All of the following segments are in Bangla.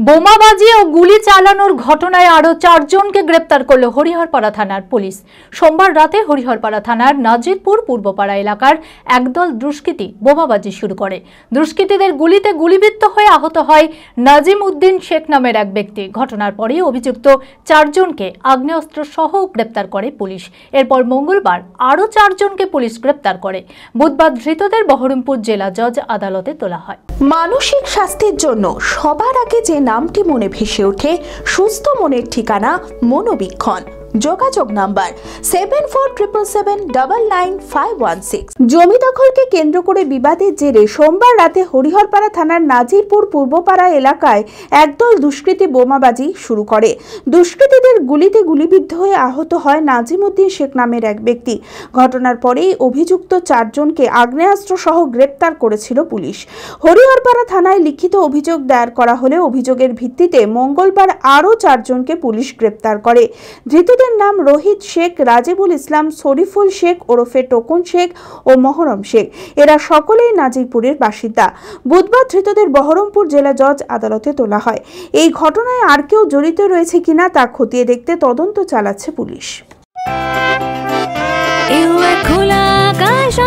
বোমাবাজি ও গুলি চালানোর ঘটনায় আরো 4 জনকে গ্রেপ্তার করল হরিহরপাড়া থানার পুলিশ। সোমবার রাতে হরিহরপাড়া থানার নাজিরপুর পূর্বপাড়া এলাকার একদল দুষ্কৃতী বোমাবাজি শুরু করে। দুষ্কৃতীদের গুলিতে গুলিবিদ্ধ হয়ে আহত হয় নাজিম উদ্দিন শেখ নামের এক ব্যক্তি। ঘটনার পরে অভিযুক্ত 4 জনকে আগ্নেয়াস্ত্র সহ গ্রেপ্তার করে পুলিশ। এরপর মঙ্গলবার আরো 4 জনকে পুলিশ গ্রেপ্তার করে। বুধবার ধৃতদের বহরমপুর জেলা জজ আদালতে তোলা হয়। মানসিক স্বাস্থ্যের জন্য সবার আগে যে নামটি মনে ভেসে ওঠে সুস্থ মনের ঠিকানা মনোবীক্ষণ। যোগাযোগ নাম্বার 7477799516। জমি দখলকে কেন্দ্র করে বিবাদের জেরে সোমবার রাতে হরিহরপাড়া থানার নাজিরপুর পূর্বপাড়া এলাকায় একদল দুষ্কৃতী বোমাবাজি শুরু করে। দুষ্কৃতীদের গুলিতে গুলিবিদ্ধ হয়ে আহত হয় নাজিম উদ্দিন শেখ নামের এক ব্যক্তি। ঘটনার পরেই অভিযুক্ত 4 জনকে আগ্নেয়াস্ত্র সহ গ্রেপ্তার করেছিল পুলিশ। হরিহরপাড়া থানায় লিখিত অভিযোগ দায়ের করা হলে অভিযোগের ভিত্তিতে মঙ্গলবার আরও 4 জনকে পুলিশ গ্রেপ্তার করে। ধৃতদের নাম রোহিত শেখ, রাজিবুল ইসলাম, শরীফুল শেখ ওরফে টোকন শেখ ও মহরম শেখ। এরা সকলেই নাজিরপুরের বাসিন্দা। বুধবার ধৃতদের বহরমপুর জেলা জজ আদালতে তোলা হয়। এই ঘটনায় আর কেউ জড়িত রয়েছে কিনা তা খতিয়ে দেখতে তদন্ত চালাচ্ছে পুলিশ।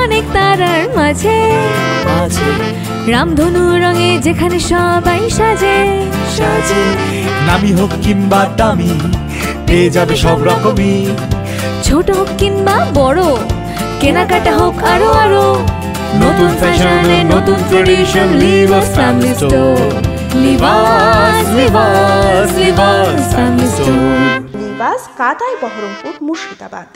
অনেক তারার মাঝে রামধনু রঙে যেখানে সবাই সাজে সাজে, নামি হোক কিংবা দামি পেয়ে যাবে সব রকমই, ছোট হোক কিংবা বড় কেনাকাটা হোক আরো আরো, নতুন ফ্যাশনে নতুন tradition Libas family store, Libas Libas Libas family store. Libas কাটাই বহরমপুর মুর্শিদাবাদ।